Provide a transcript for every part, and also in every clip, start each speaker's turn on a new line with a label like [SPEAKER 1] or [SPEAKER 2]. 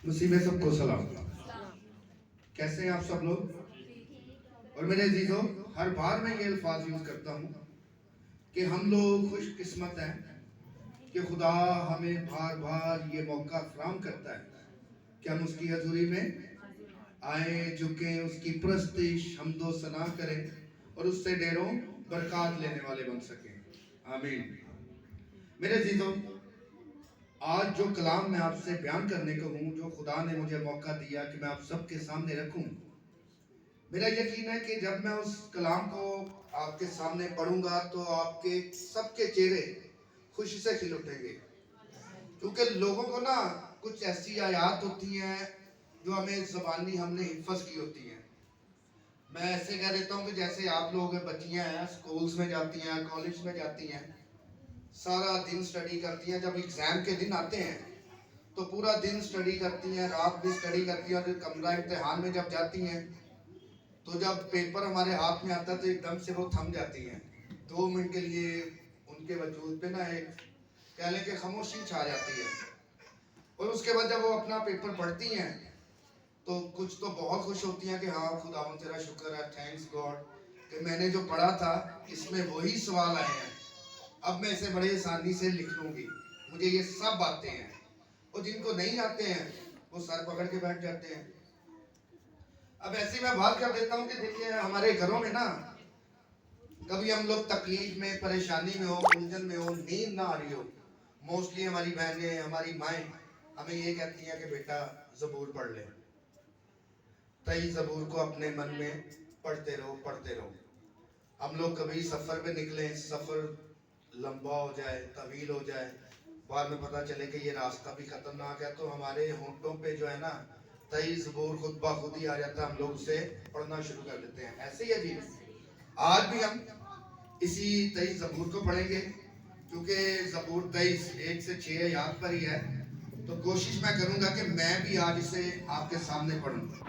[SPEAKER 1] उसी में सबको सलाम। कैसे हैं आप सब लोग? और मेरे अजीजों, हर बार मैं ये अल्फाज यूज करता हूँ कि हम लोग खुशकिस्मत हैं कि खुदा हमें बार बार ये मौका फराहम करता है कि हम उसकी हजूरी में आए, झुकें, उसकी प्रस्तिश हमदो सना करें और उससे ढेरों बरकत लेने वाले बन सकें। आमीन। मेरे अजीजों, आज जो कलाम मैं आपसे बयान करने को हूँ, जो खुदा ने मुझे मौका दिया कि मैं आप सबके सामने रखूं, मेरा यकीन है कि जब मैं उस कलाम को आपके सामने पढ़ूंगा तो आपके सबके चेहरे खुशी से खिल उठेंगे। क्योंकि लोगों को ना कुछ ऐसी आयात होती हैं जो हमें ज़बानी हमने हिफ्ज़ की होती हैं। मैं ऐसे कह देता हूँ कि जैसे आप लोग बच्चियाँ हैं, स्कूल्स में जाती हैं, कॉलेज में जाती हैं, सारा दिन स्टडी करती हैं, जब एग्ज़ाम के दिन आते हैं तो पूरा दिन स्टडी करती हैं, रात भी स्टडी करती हैं, और कमरा इम्तिहान में जब जाती हैं तो जब पेपर हमारे हाथ में आता है तो एकदम से वो थम जाती हैं। 2 मिनट के लिए उनके वजूद पे ना एक कह लें कि खामोशी छा जाती है, और उसके बाद जब वो अपना पेपर पढ़ती हैं तो कुछ तो बहुत खुश होती हैं कि हाँ खुदा तेरा शुक्र है, थैंक्स गॉड कि मैंने जो पढ़ा था इसमें वही सवाल आए हैं, अब मैं इसे बड़े आसानी से लिख लूँगी, मुझे ये सब आते हैं। और जिनको नहीं आते हैं वो सर पकड़ के बैठ जाते हैं। अब ऐसी मैं बात कर देता हूँ कि देखिए हमारे घरों में ना कभी हम लोग तकलीफ में, परेशानी में हो, उलझन में हो, नींद ना आ रही हो, मोस्टली हमारी बहनें, हमारी माएँ हमें ये कहती हैं कि बेटा ज़बूर पढ़ ले, तई ज़बूर को अपने मन में पढ़ते रहो, पढ़ते रहो। हम लोग कभी सफ़र पे निकले, सफ़र लंबा हो जाए, तवील हो जाए, बाद में पता चले कि ये रास्ता भी खतरनाक है, तो हमारे होंठों पे जो है ना तई ज़बूर खुद ब खुद ही आ जाता है, हम लोग उसे पढ़ना शुरू कर देते हैं। ऐसे ही है जी, आज भी हम इसी तई ज़बूर को पढ़ेंगे, क्योंकि ज़बूर 23 1 से 6 याद पर ही है, तो कोशिश मैं करूंगा कि मैं भी आज इसे आपके सामने पढ़ूं।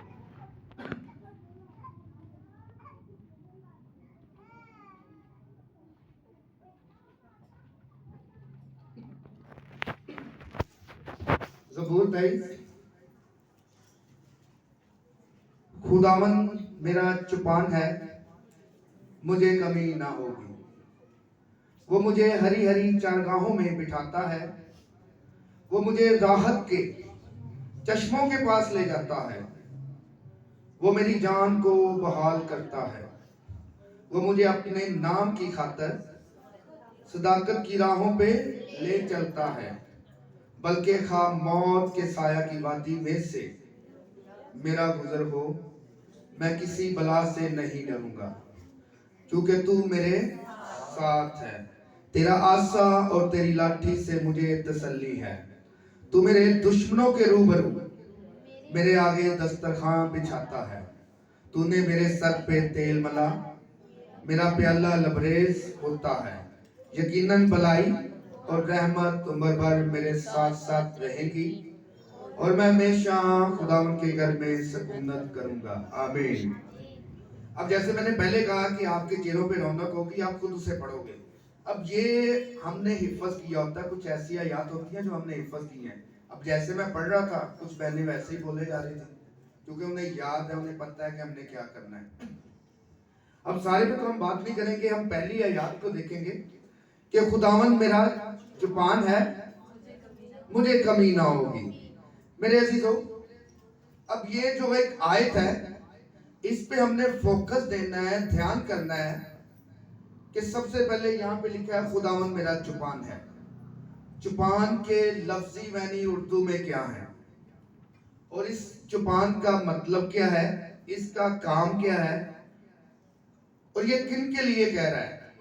[SPEAKER 1] ज़बूर 23। खुदावन मेरा चुपान है, मुझे कमी ना होगी। वो मुझे हरी हरी चारगाहों में बिठाता है, वो मुझे राहत के चश्मों के पास ले जाता है, वो मेरी जान को बहाल करता है, वो मुझे अपने नाम की खातिर सदाकत की राहों पे ले चलता है, बल्कि खा मौत के साया की वादी में से मेरा गुजर हो, मैं किसी बला से नहीं डरूंगा, क्योंकि तू मेरे साथ है। तेरा आसा और तेरी लाठी से मुझे तसल्ली है। तू मेरे दुश्मनों के रूबरू मेरे आगे दस्तरखान बिछाता है। तूने मेरे सर पे तेल मला, मेरा प्याला लबरेज होता है। यकीनन भलाई और रहमत उम्र भर मेरे साथ साथ रहेगी, और मैं हमेशा खुदावन के घर में सकूनत करूंगा। आमीन। अब जैसे मैंने पहले कहा कि आपके चेहरों पे रौनक होगी, आप खुद उसे पढ़ोगे। अब ये हमने हिफ्ज किया होता है, कुछ ऐसी आयत होती हैं जो हमने हिफ्ज की हैं। अब जैसे मैं पढ़ रहा था, कुछ बहनें वैसे ही बोले जा रही थी, क्योंकि उन्हें याद है, उन्हें पता है कि हमने क्या करना है। अब सारे पे तो हम बात नहीं करेंगे, हम पहली आयत को देखेंगे कि खुदावन मेरा जुबान है, मुझे कमी ना होगी। मेरे अजीजों, अब ये जो एक आयत है, इस पे हमने फोकस देना है, ध्यान करना है कि सबसे पहले यहाँ पे लिखा है खुदावन मेरा जुबान है। जुबान के लफ्जी मानी उर्दू में क्या है, और इस जुबान का मतलब क्या है, इसका काम क्या है, और ये किन के लिए कह रहा है।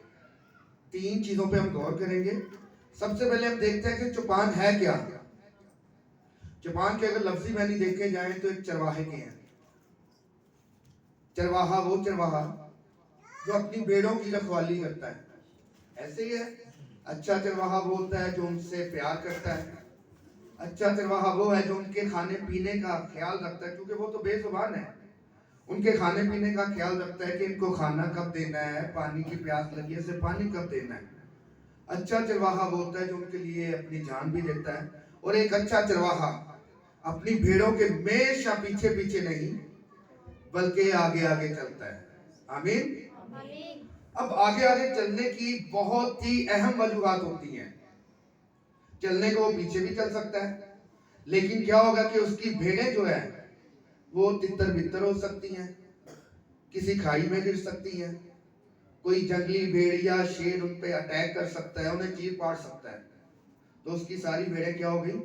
[SPEAKER 1] 3 चीजों पे हम गौर करेंगे। सबसे पहले हम देखते हैं कि जुबान है क्या। जुबान के अगर लफ्जी मानी देखे जाए तो एक चरवाहे के हैं। चरवाहा वो चरवाहा जो अपनी भेड़ों की रखवाली करता है, ऐसे ही है। अच्छा चरवाहा वो होता है जो उनसे प्यार करता है। अच्छा चरवाहा वो है जो उनके खाने पीने का ख्याल रखता है, क्योंकि वो तो बेजुबान है। उनके खाने पीने का ख्याल रखता है कि इनको खाना कब देना है, पानी की प्यास लगी है से पानी कब देना है। अच्छा चरवाहा वो होता है जो उनके लिए अपनी जान भी देता है। और एक अच्छा चरवाहा अपनी भेड़ों के हमेशा पीछे पीछे नहीं बल्कि आगे आगे चलता है। आमीन। अब आगे आगे चलने की बहुत ही अहम वजूहात होती हैं। चलने को वो पीछे भी चल सकता है, लेकिन क्या होगा कि उसकी भेड़ें जो है वो तितर बितर हो सकती हैं, किसी खाई में गिर सकती हैं, कोई जंगली भेड़ या शेर उन पे अटैक कर सकता है, उन्हें चीर फाड़ सकता है, तो उसकी सारी भेड़ें क्या हो गई?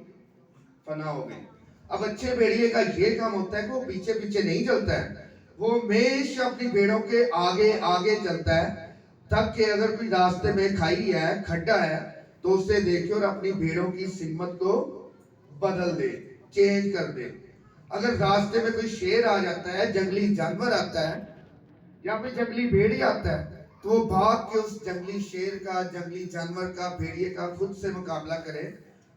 [SPEAKER 1] फना हो गई। अब अच्छे भेड़िए का ये काम होता है कि वो पीछे पीछे नहीं चलता है, वो हमेशा अपनी भेड़ों के आगे आगे चलता है, ताकि अगर कोई रास्ते में खाई है, खड्डा है, तो उसे देखे और अपनी भेड़ों की सिमत को बदल दे, चेंज कर दे। अगर रास्ते में कोई शेर आ जाता है, जंगली जानवर आता है या फिर जंगली भेड़ी आता है, तो वो भाग के उस जंगली शेर का, जंगली जानवर का, भेड़िए का खुद से मुकाबला करे,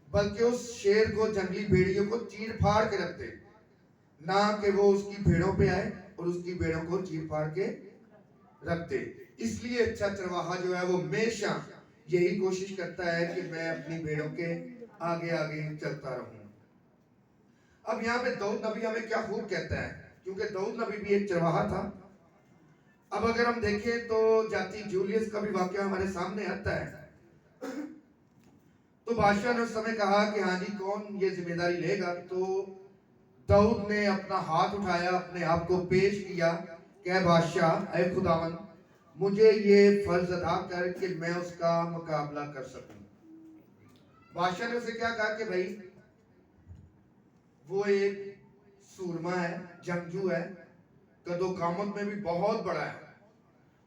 [SPEAKER 1] बल्कि उस शेर को, जंगली भेड़ियों को चीर फाड़ के रख दे, ना कि वो उसकी भेड़ों पे आए और उसकी भेड़ों को चीर फाड़ के रख दे। इसलिए अच्छा चरवाहा जो है वो हमेशा यही कोशिश करता है कि मैं अपनी भेड़ों के आगे आगे चलता रहूं। अब यहाँ पे दाऊद नबी हमें क्या खूब कहता है, क्योंकि दाऊद नबी भी एक चरवाहा था। अब अगर हम देखें तो जाति जूलियस का भी वाकया हमारे सामने आता है। तो बादशाह ने उस समय कहा कि हाँ जी, कौन ये जिम्मेदारी लेगा? तो दाऊद ने अपना हाथ उठाया, अपने आप को पेश किया, कह बादशाह, ऐ खुदावन, मुझे ये फर्ज अदा कर कि मैं उसका मुकाबला कर सकूं। बादशाह ने उसे क्या कहा कि भाई वो एक सूरमा है, जंगजू है, कदो कामत में भी बहुत बड़ा है,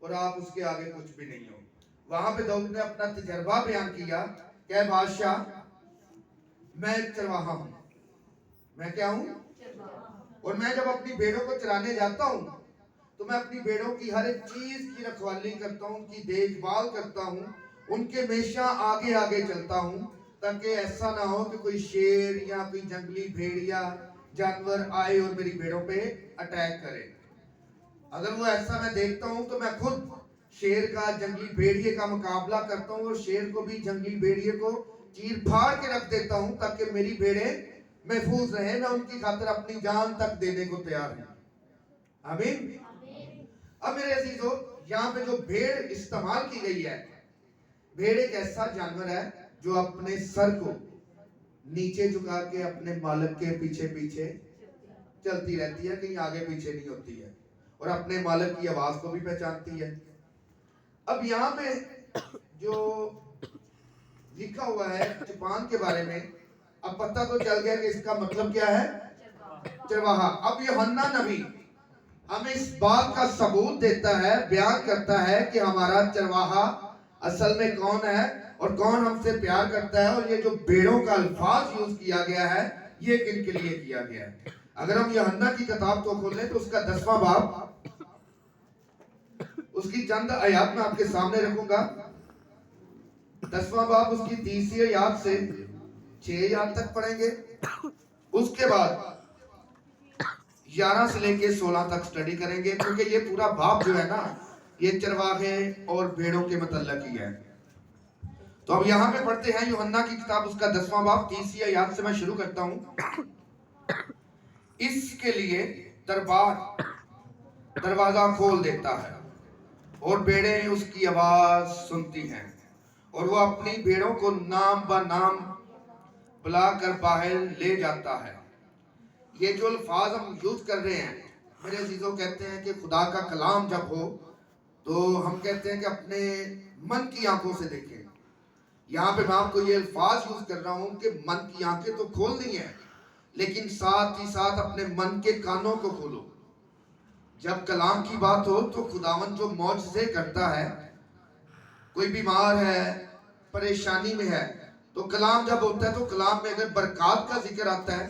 [SPEAKER 1] और आप उसके आगे कुछ भी नहीं हो। वहां पे दाऊद ने अपना तजर्बा बयान किया, क्या बादशाह, मैं एक चरवाहा हूं। मैं क्या हूं? और मैं जब अपनी भेड़ों को चराने जाता हूं तो मैं अपनी भेड़ों की हर एक चीज की रखवाली करता हूं, उनकी देखभाल करता हूं, उनके हमेशा आगे आगे चलता हूं, ताकि ऐसा ना हो कि कोई शेर या कोई जंगली भेड़ या जानवर आए और मेरी भेड़ों पे अटैक करे। अगर वो ऐसा मैं देखता हूं तो मैं खुद शेर का, जंगली भेड़िए का मुकाबला करता हूं और शेर को भी, जंगली भेड़िए को चीर फाड़ के रख देता हूं, ताकि मेरी भेड़ें महफूज रहे, मैं उनकी खातिर अपनी जान तक देने को तैयार हूं। आमीन। अब मेरे अजीजों, यहाँ पे जो भेड़ इस्तेमाल की गई है, भेड़ एक ऐसा जानवर है जो अपने सर को नीचे झुका के अपने मालिक के पीछे पीछे चलती रहती है, कहीं आगे पीछे नहीं होती है, और अपने मालिक की आवाज को भी पहचानती है। अब यहाँ पे जो लिखा हुआ है चुपान के बारे में, अब पता तो चल गया कि इसका मतलब क्या है? चरवाहा। अब यूहन्ना नबी हमें इस बात का सबूत देता है, बयान करता है कि हमारा चरवाहा असल में कौन है और कौन हमसे प्यार करता है, और ये जो भेड़ों का अल्फाज यूज किया गया है ये किन के लिए किया गया है। अगर हम यूहन्ना की किताब को खोलें तो उसका 10वां बाब, उसकी चंद आयात में आपके सामने रखूंगा। 10वां बाब उसकी 30वीं आयत से 6 आयत तक पढ़ेंगे, उसके बाद 11 से लेके 16 तक स्टडी करेंगे, क्योंकि ये पूरा बाब जो है ना, ये चरवाहे और भेड़ों के मतलब ही है। तो अब यहाँ पे पढ़ते हैं यूहन्ना की किताब, उसका 10वां बाब 30वीं आयत से मैं शुरू करता हूँ। इसके लिए दरवाजा खोल देता है और भेड़ें उसकी आवाज सुनती हैं, और वो अपनी भेड़ों को नाम ब नाम बुलाकर बाहर ले जाता है। ये जो अल्फाज हम यूज कर रहे हैं, मेरे अजीजों, कहते हैं कि खुदा का कलाम जब हो तो हम कहते हैं कि अपने मन की आंखों से देखें। यहाँ पे मैं आपको ये अल्फाज यूज कर रहा हूं कि मन की आंखें तो खोलनी है, लेकिन साथ ही साथ अपने मन के कानों को खोलो। जब कलाम की बात हो तो खुदावन जो मौजज़े करता है, कोई बीमार है, परेशानी में है, तो कलाम जब होता है तो कलाम में अगर बरकत का जिक्र आता है,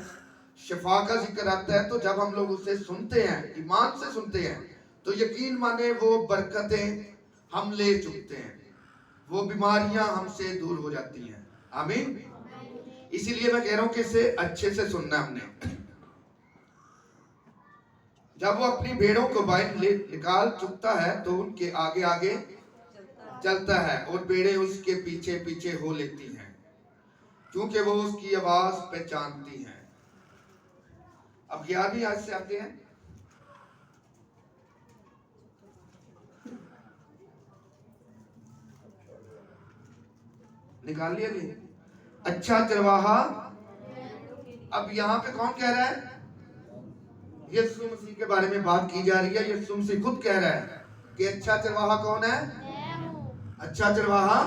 [SPEAKER 1] शिफा का जिक्र आता है, तो जब हम लोग उसे सुनते हैं, ईमान से सुनते हैं, तो यकीन माने वो बरकतें हम ले चुकते हैं, वो बीमारियां हमसे दूर हो जाती हैं। आमीन। इसीलिए मैं कह रहा हूं कि इसे अच्छे से सुनना हमने। जब वो अपनी भेड़ों को बाहर निकाल चुकता है तो उनके आगे आगे चलता है और भेड़ें उसके पीछे पीछे हो लेती हैं, क्योंकि वो उसकी आवाज पहचानती हैं। अब 11वीं आयत से आते हैं। निकाल लिया जी। अच्छा चरवाहा, अब यहाँ पे कौन कह रहा है? यीशु मसीह के बारे में बात की जा रही है। यीशु मसीह खुद कह रहा है कि अच्छा चरवाहा कौन है? अच्छा चरवाहा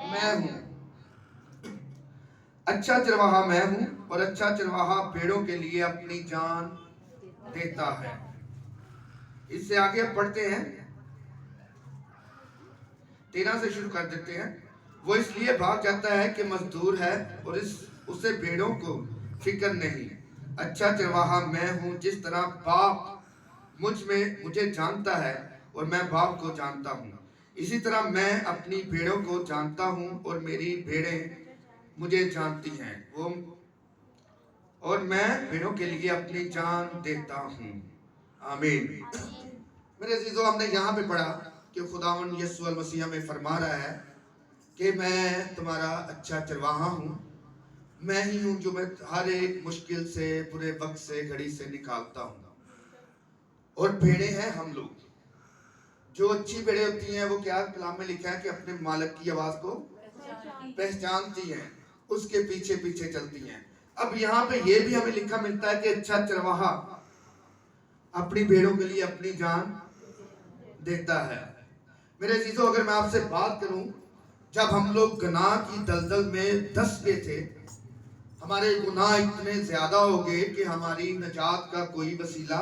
[SPEAKER 1] मैं हूं। अच्छा चरवाहा मैं हूं और अच्छा चरवाहा भेड़ों के लिए अपनी जान देता है। इससे आगे अब पढ़ते हैं, 13 से शुरू कर देते हैं। वो इसलिए भाग जाता है कि मजदूर है और उसे भेड़ों को फिक्र नहीं। अच्छा चरवाहा मैं हूं, जिस तरह बाप मुझे जानता है और मैं बाप को जानता हूं, इसी तरह मैं अपनी भेड़ों को जानता हूं और मेरी भेड़ें मुझे जानती हैं। वो और मैं भेड़ों के लिए अपनी जान देता हूं। आमीन। मेरे अजीजों, हमने यहाँ पे पढ़ा कि खुदावंद यीशु मसीह हमें फरमा रहा है कि मैं तुम्हारा अच्छा चरवाहा हूँ। मैं ही हूँ जो मैं हर एक मुश्किल से, बुरे वक्त से, घड़ी से निकालता हूँ। और भेड़े हैं हम लोग। जो अच्छी भेड़े होती हैं वो क्या कलाम में लिखा है कि अपने मालिक की आवाज को पहचानती हैं, उसके पीछे पीछे चलती हैं। अब यहाँ पे ये भी हमें लिखा मिलता है कि अच्छा चरवाहा अपनी भेड़ों के लिए अपनी जान देता है। मेरे अजीजों, अगर मैं आपसे बात करूं, जब हम लोग गुनाह की दलदल में धंस गए थे, हमारे गुनाह इतने ज्यादा हो गए कि हमारी नजात का कोई वसीला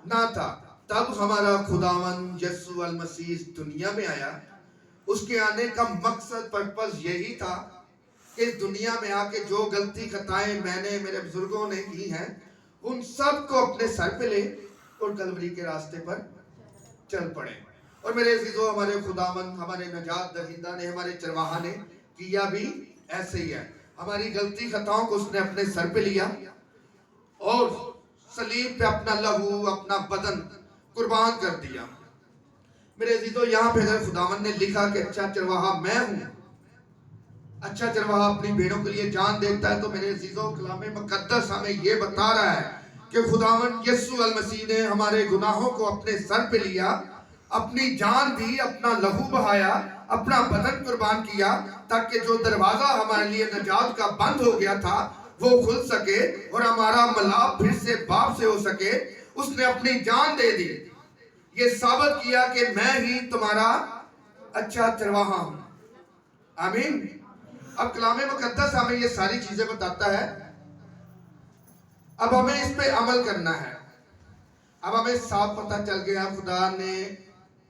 [SPEAKER 1] ना था, तब हमारा खुदावन यीशु अल मसीह इस दुनिया में आया। उसके आने का मकसद, पर्पस यही था कि इस दुनिया में आके जो गलती खताएं मैंने, मेरे बुजुर्गों ने की हैं, उन सब को अपने सर पे ले और कलवरी के रास्ते पर चल पड़े। और मेरे अजीजों, हमारे खुदावन, हमारे नजात दहिंदा ने, हमारे चरवाहा ने किया भी ऐसे ही है। हमारी गलती खताओं को उसने अपने सर पे लिया और सलीब पे अपना लहू, अपना बदन कुर्बान कर दिया। मेरे अजीजों, यहाँ पे अगर खुदावन ने लिखा कि अच्छा चरवाहा मैं हूं, अच्छा चरवाहा अपनी भेड़ों के लिए जान देता है, तो मेरे अजीजों, कलाम मुकद्दस हमें ये बता रहा है कि खुदावन यीशु अल मसीह ने हमारे गुनाहों को अपने सर पे लिया, अपनी जान दी, अपना लहू बहाया, अपना बदन कुर्बान किया, ताकि जो दरवाजा हमारे लिए नजात का बंद हो गया था वो खुल सके और हमारा मिलाप फिर से बाप से हो सके। उसने अपनी जान दे दी, ये साबित किया कि मैं ही तुम्हारा अच्छा चरवाहा हूं। आमीन। अब कलाम मुकद्दस हमें ये सारी चीजें बताता है। अब हमें इस पे अमल करना है। अब हमें साफ पता चल गया, खुदा ने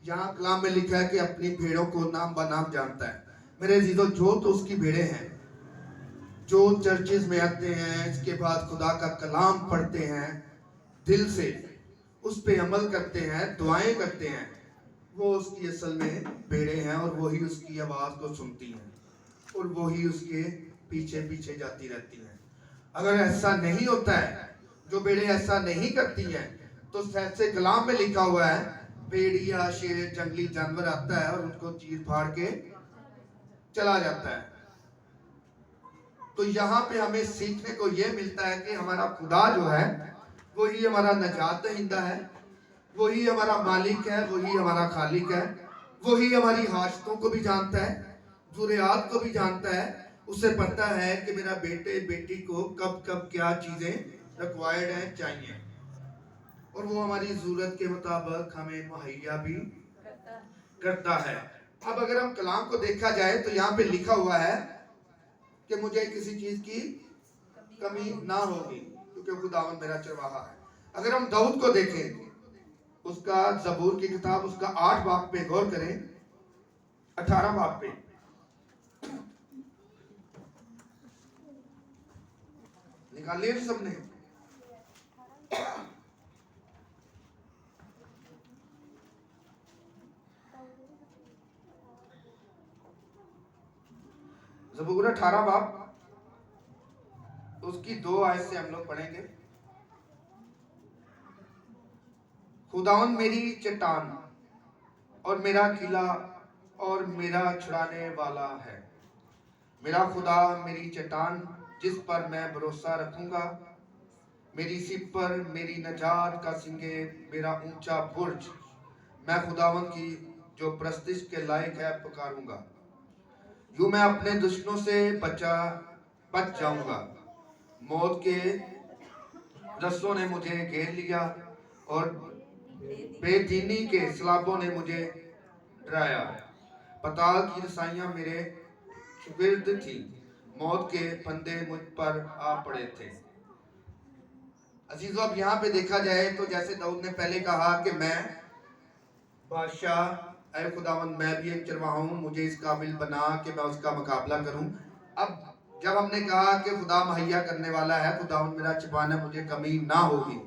[SPEAKER 1] यहाँ कलाम में लिखा है कि अपनी भेड़ों को नाम बनाम जानता है। मेरे अजीजों, जो तो उसकी भेड़े हैं, जो चर्चेज में आते हैं, इसके बाद खुदा का कलाम पढ़ते हैं, दिल से उस पे अमल करते हैं, दुआएं करते हैं, वो उसकी असल में भेड़े हैं और वही उसकी आवाज को सुनती हैं और वही उसके पीछे पीछे जाती रहती हैं। अगर ऐसा नहीं होता है, जो भेड़े ऐसा नहीं करती हैं, तो सैसे कलाम में लिखा हुआ है, भेड़िया, शेर, जंगली जानवर आता है और उनको चीर फाड़ के चला जाता है। तो यहाँ पे हमें सीखने को यह मिलता है कि हमारा खुदा जो है वही हमारा नजात दहिंदा है, वही हमारा मालिक है, वही हमारा खालिक है, वही हमारी हाजतों को भी जानता है, ज़रूरियात को भी जानता है। उसे पता है कि मेरा बेटे बेटी को कब कब क्या चीजें रिक्वायर्ड है, चाहिए, और वो हमारी जरूरत के मुताबिक हमें मुहैया भी करता है। अब अगर हम कलाम को देखा जाए तो यहाँ पे लिखा हुआ है कि मुझे किसी चीज की कमी ना होगी, क्योंकि खुदावन मेरा चरवाहा है। अगर हम दाऊद को देखें, उसका जबूर की किताब, उसका 8 बाब पे गौर करें, 18 बाब पे, निकाल लिया सबने? ज़बूर 18 बाब, उसकी 2 आयत से हम लोग पढ़ेंगे। खुदावन मेरी चट्टान और मेरा किला और मेरा छुड़ाने वाला है, मेरा खुदा मेरी चट्टान जिस पर मैं भरोसा रखूंगा, मेरी सिर पर मेरी नजात का सिंगे, मेरा ऊंचा बुर्ज, मैं खुदावन की जो प्रस्तिश के लायक है पुकारूंगा। यूं मैं अपने दुश्मनों से बच जाऊंगा। मौत के रस्सों ने मुझे घेर लिया और बेदीनी के सलाबों ने मुझे डराया। पताल की रसाइयां मेरे विरुद्ध थी, मौत के फंदे मुझ पर आ पड़े थे। अजीजों, अब यहाँ पे देखा जाए तो जैसे दाऊद ने पहले कहा कि मैं बादशाह, ऐ खुदावंद मैं भी एक चरवाहा हूँ, मुझे इस काबिल बना कि मैं उसका मुकाबला करूं। अब जब हमने कहा कि खुदा मुहैया करने वाला है, खुदावंद मेरा छिपाना, मुझे कमी ना होगी,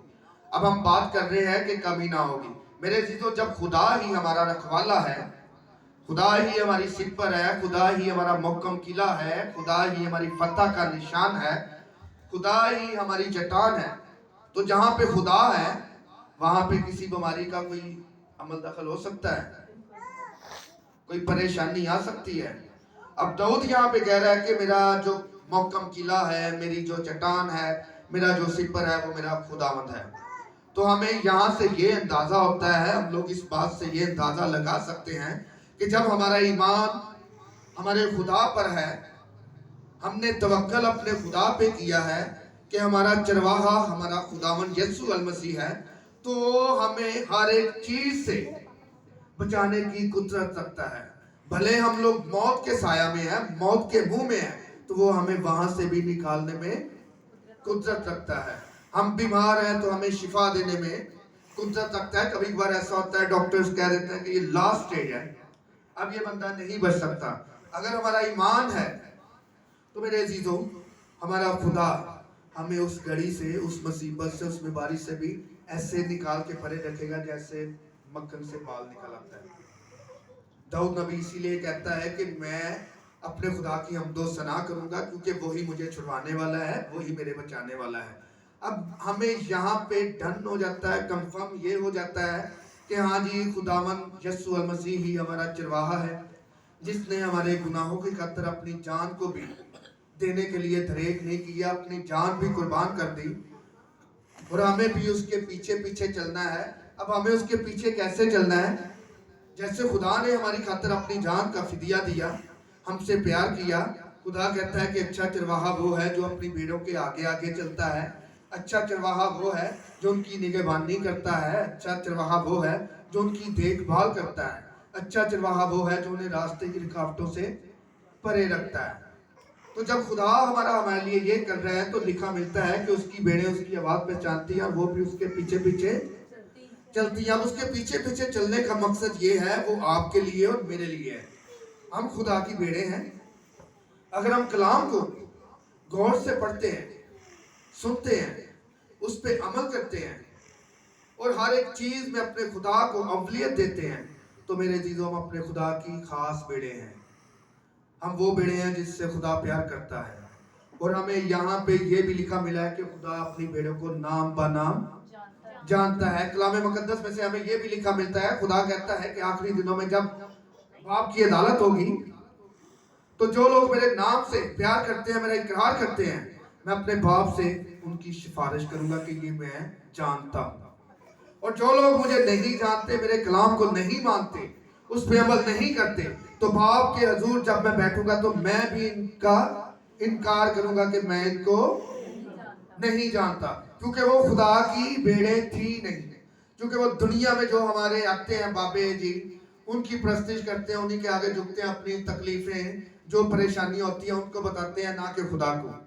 [SPEAKER 1] अब हम बात कर रहे हैं कि कमी ना होगी। मेरे अजीजों, जब खुदा ही हमारा रखवाला है, खुदा ही हमारी सिर पर है, खुदा ही हमारा मुहक्कम किला है, खुदा ही हमारी फतह का निशान है, खुदा ही हमारी चट्टान है, तो जहां पे खुदा है वहां पे किसी बीमारी का कोई अमल दखल हो सकता है? कोई परेशानी आ सकती है? अब दाऊद यहाँ पे कह रहा है कि मेरा जो मुहक्कम किला है, मेरी जो चट्टान है, मेरा जो सिपर है, वो मेरा खुदावंद है। तो हमें यहाँ से ये अंदाजा होता है, हम लोग इस बात से ये अंदाजा लगा सकते हैं कि जब हमारा ईमान हमारे खुदा पर है, हमने तवक्कल अपने खुदा पे किया है कि हमारा चरवाहा हमारा खुदावंद यीशु अल मसीह है, तो हमें हर एक चीज से बचाने की कुदरत रखता है। भले हम लोग मौत के साया में हैं, मौत के मुंह में हैं, तो वो हमें वहां से भी निकालने में कुदरत रखता है। हम बीमार हैं तो हमें शिफा देने में कुदरत रखता है। कभी कभार ऐसा होता है, डॉक्टर्स कह देते हैं कि ये लास्ट स्टेज है, अब ये बंदा नहीं बच सकता। अगर हमारा ईमान है तो मेरे अजीजों, हमारा खुदा हमें उस घड़ी से, उस मुसीबत से, उस बीमारी से भी ऐसे निकाल के परे रखेगा जैसे मक्खन से बाल निकल आता है। दाऊद नबी इसीलिए कहता है कि मैं अपने खुदा की हमदो सना करूंगा, क्योंकि वही मुझे छुड़वाने वाला है, वही मेरे बचाने वाला है। अब हमें यहाँ पे डन हो जाता है, कंफर्म ये हो जाता है कि हाँ जी, खुदावंद यीशु अल मसीह ही हमारा चरवाहा है, जिसने हमारे गुनाहों की खातिर अपनी जान को भी देने के लिए दरेक नहीं किया, अपनी जान भी कुर्बान कर दी, और हमें भी उसके पीछे पीछे चलना है। अब हमें उसके पीछे कैसे चलना है? जैसे खुदा ने हमारी खातिर अपनी जान का फिदिया दिया, हमसे प्यार किया। खुदा कहता है कि अच्छा चरवाहा वो है जो अपनी भेड़ों के आगे आगे चलता है, अच्छा चरवाहा वो है जो उनकी निगहबानी करता है, अच्छा चरवाहा वो है जो उनकी देखभाल करता है, अच्छा चरवाहा वो है जो उन्हें रास्ते की रुकावटों से परे रखता है। तो जब खुदा हमारे लिए ये कर रहा है तो लिखा मिलता है कि उसकी भेड़ें उसकी आवाज़ पहचानती हैं और वो भी उसके पीछे पीछे चलती है। अब उसके पीछे पीछे चलने का मकसद ये है, वो आपके लिए और मेरे लिए है। हम खुदा की भेड़ें हैं। अगर हम कलाम को गौर से पढ़ते हैं, सुनते हैं, उस पर अमल करते हैं और हर एक चीज में अपने खुदा को अवलियत देते हैं, तो मेरे चीजों हम अपने खुदा की खास भेड़ें हैं। हम वो भेड़ें हैं जिससे खुदा प्यार करता है। और हमें यहाँ पे ये भी लिखा मिला है कि खुदा अपनी भेड़ों को नाम ब नाम जानता है। कलाम मुकद्दस में से हमें ये भी लिखा मिलता है, खुदा कहता है कि आखिरी दिनों में जब बाप की अदालत होगी, तो जो लोग मेरे नाम से प्यार करते हैं, मेरा इकरार करते हैं, मैं अपने बाप से उनकी सिफारिश करूंगा कि ये मैं जानता हूं। और जो लोग मुझे नहीं जानते, मेरे कलाम को नहीं मानते, उस पर अमल नहीं करते, तो बाप के हजूर जब मैं बैठूंगा तो मैं भी इनका इनकार करूंगा कि मैं इनको नहीं जानता, क्योंकि वो खुदा की भेड़ें थी नहीं। क्योंकि वो दुनिया में जो हमारे आते हैं बाबे जी, उनकी प्रस्तिश करते हैं, उन्हीं के आगे झुकते हैं, अपनी तकलीफें जो परेशानियां होती हैं उनको बताते हैं, ना कि खुदा को।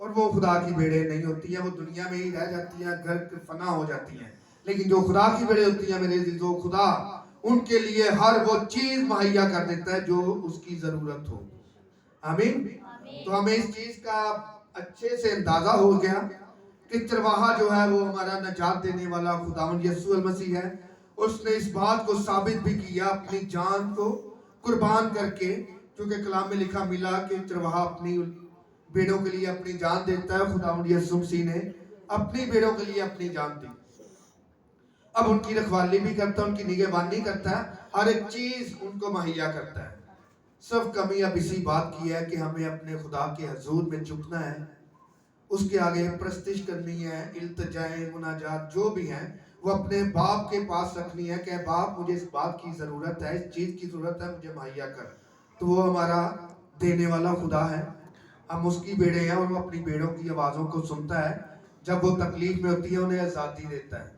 [SPEAKER 1] और वो खुदा की भेड़ें नहीं होती हैं, वो दुनिया में ही रह जाती हैं, घर फना हो जाती हैं। लेकिन जो खुदा की भेड़ें होती हैं मेरे जो खुदा उनके लिए हर वो चीज मुहैया कर देता है जो उसकी जरूरत हो। आमीन। तो हमें इस चीज का अच्छे से अंदाजा हो गया कि चरवाहा जो है वो हमारा नजात देने वाला खुदावंद यीशु अल मसीह है। उसने इस बात को साबित भी किया अपनी जान को कुर्बान करके, क्योंकि कलाम में लिखा मिला कि चरवाहा अपनी भेड़ों के लिए अपनी जान देता है। खुदावंद यीशु मसीह ने अपनी भेड़ों के लिए अपनी जान दी। अब उनकी रखवाली भी करता है, उनकी निगहबानी करता है, हर एक चीज उनको मुहैया करता है। सब कमी अब इसी बात की है कि हमें अपने खुदा के हजूर में झुकना है, उसके आगे प्रस्तिश करनी है, इल्तिजाएं, मुनाजात जो भी हैं वो अपने बाप के पास रखनी है कि बाप मुझे इस बात की ज़रूरत है, इस चीज़ की ज़रूरत है, मुझे मुहैया कर। तो वो हमारा देने वाला खुदा है, हम उसकी बेड़े हैं और वो अपनी बेड़ों की आवाज़ों को सुनता है। जब वो तकलीफ में होती है उन्हें आज़ादी देता है।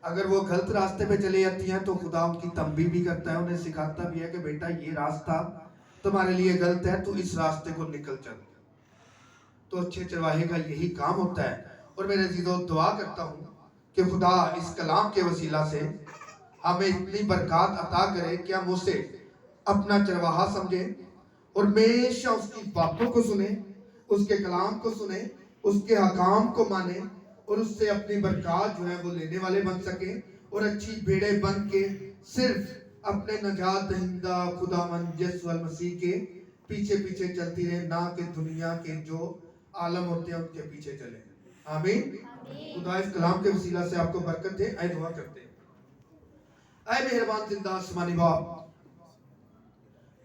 [SPEAKER 1] अगर वो गलत रास्ते पे चले जाती हैं तो खुदा उनकी तंबी भी करता है, उन्हें सिखाता भी है कि बेटा ये रास्ता तुम्हारे लिए गलत है, तू इस रास्ते को निकल चल। तो अच्छे चरवाहे का यही काम होता है। और मेरे अजीजों, दुआ करता हूँ कि खुदा इस कलाम के वसीला से हमें इतनी बरकत अता करे कि हम उसे अपना चरवाहा समझे और हमेशा उसकी बातों को सुने, उसके कलाम को सुने, उसके हकाम को माने और उससे अपनी बरकत जो है वो लेने वाले बन सके और अच्छी बेड़े बन के सिर्फ अपने नजात दहिंदा खुदावंद यीशु मसीह के पीछे पीछे चलती रहे, ना कि दुनिया के जो आलम होते हैं उनके पीछे चले। आमीन। खुदा इस कलाम के वसीला से आपको बरकत दे। आए दुआ करते हैं। आए मेहरबान जिंदा आसमानी बाप,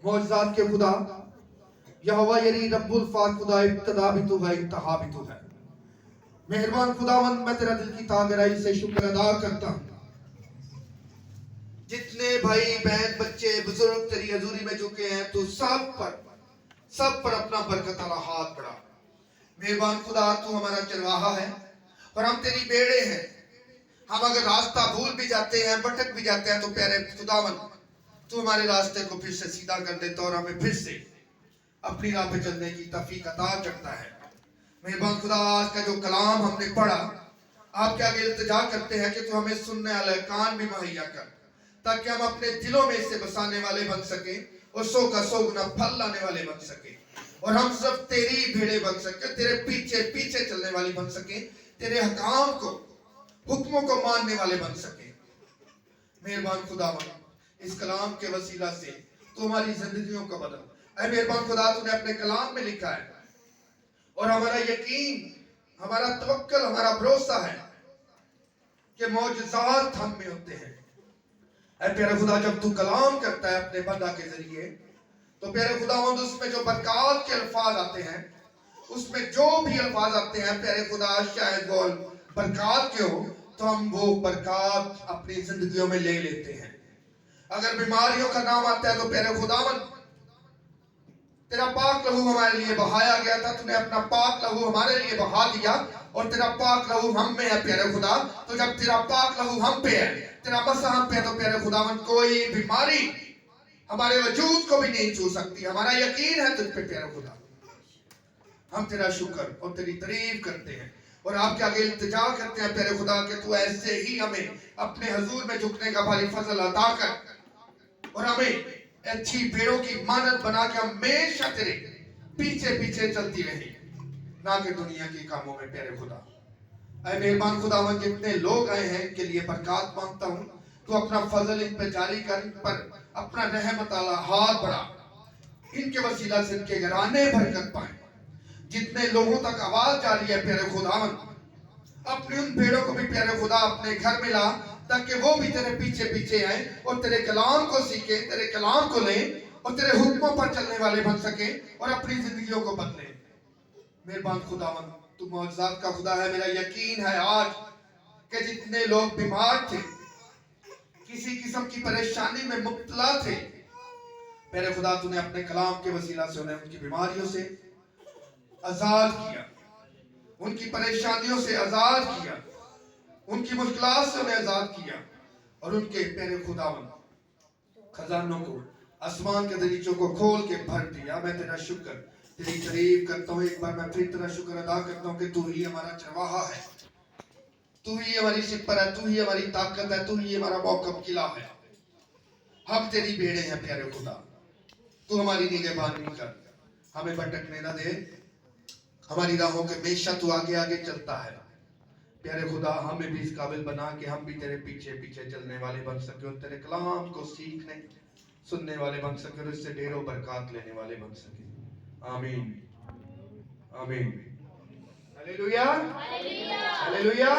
[SPEAKER 1] मौजज़ात के खुदा, यहोवा यरी रब्बुल फात खुदा, इब्तिदा भी तू है, इंतहा भी तू है। मेहरबान खुदावंद, मैं तेरा दिल की तागराई से शुक्र अदा करता हूँ। जितने भाई बहन बच्चे बुजुर्ग तेरी हजूरी में झुके हैं, तू सब पर अपना बरकत वाला हाथ बढ़ा। मेहरबान खुदा, तू हमारा चरवाहा है और हम तेरी बेड़े हैं। हम अगर रास्ता भूल भी जाते हैं, भटक भी जाते हैं, तो प्यारे खुदावंद तू हमारे रास्ते को फिर से सीधा कर देता और हमें फिर से अपनी राह पे चलने की तौफीक अता करता है। मेहरबान खुदा, आज का जो कलाम हमने पढ़ा, आपके आगे इल्तिजा करते हैं कि तू हमें सुनने वाले कान भी मुहैया कर, ताकि हम अपने दिलों में इसे बसाने वाले बन सके और 100 का 100 गुना फल लाने वाले बन सके और हम सब तेरी भेड़े बन सके, तेरे पीछे पीछे चलने वाली बन सके, तेरे हकाम को, हुक्मों को मानने वाले बन सके। मेहरबान खुदावंद, इस कलाम के वसीला से तू हमारी जिंदगियों को बदल। ऐ मेहरबान खुदा, तूने अपने कलाम में लिखा है और हमारा यकीन, हमारा तवक्कल, हमारा भरोसा है कि मौजज़ात हम में होते हैं। ऐ प्यारे खुदा, जब तू कलाम करता है अपने बंदा के जरिए, तो प्यारे खुदावंद उसमें जो बरकत के अल्फाज आते हैं, उसमें जो भी अल्फाज आते हैं प्यारे खुदा, शायद वो बरकत के हो, तो हम वो बरकत अपनी जिंदगियों में ले लेते हैं। अगर बीमारियों का नाम आता है तो प्यारे खुदावंद तेरा पाक लहू हमारे लिए बहाया गया था, तूने अपना पाक लहू हमारे लिए बहा दिया और तेरा पाक लहू हम में है प्यारे खुदा। तो जब तेरा पाक लहू हम पे है, तेरा मसा हम पे है, तो प्यारे खुदावंद कोई बीमारी हमारे वजूद को भी नहीं छू सकती। हमारा यकीन है तुझ पे प्यारे खुदा। हम तेरा शुक्र और तेरी तारीफ करते हैं और आपके आगे इल्तिजा करते हैं प्यारे खुदा कि तू ऐसे ही हमें अपने हजूर में झुकने का भारी फजल अता कर और हमें अच्छी भेड़ों की मानत बना के हमेशा तेरे पीछे पीछे चलती रहे, ना कि दुनिया के कामों में प्यारे खुदा। ऐ मेहरबान खुदावंद, जितने लोग आए हैं इनके लिए बरकत मांगता हूँ, तू अपना फजल इन पे जारी कर, इन पर अपना रहमत वाला हाथ बढ़ा, इनके वसीला से इनके घराने बरकत पाए। जितने लोगों तक आवाज जा रही है प्यारे खुदावंद, अपनी उन भेड़ों को भी प्यारे खुदा अपने घर में ला, ताकि वो भी तेरे पीछे पीछे आए और तेरे कलाम को सीखे, तेरे कलाम को लें और तेरे हुक्मों पर चलने वाले बन सके और अपनी जिंदगियों को बदले। मेहरबान खुदावंद, तू मौजज़ात का खुदा है। मेरा यकीन है आज कि जितने लोग बीमार थे, किसी किस्म की परेशानी में मुब्तला थे, मेरे खुदा तूने अपने कलाम के वसीला से उन्हें उनकी बीमारियों से आजाद किया, उनकी परेशानियों से आजाद किया, उनकी मुश्किलात से उन्हें आजाद किया और उनके प्यारे खुदावंद खजानों को, आसमान के दरीचों को खोल के भर दिया। मैं तेरा शुक्र, तेरी तारीफ करता हूँ। एक बार मैं फिर तेरा शुक्र अदा करता हूँ कि तू ही हमारा चरवाहा है, तू ही हमारी सिपर है, तू ही हमारी ताकत है, तू ही हमारा मौकब किला है। हम तेरी भेड़े हैं प्यारे खुदा, तू हमारी निगहबानी कर, हमें भटकने न दे, हमारी राहों के हमेशा तू आगे आगे चलता है प्यारे खुदा। हमें भी इस काबिल बना कि हम भी तेरे पीछे पीछे चलने वाले बन सके और तेरे कलाम को सीखने सुनने वाले बन सके और इससे ढेरों बरकत लेने वाले बन सके। आमीन आमीन। Hallelujah hallelujah.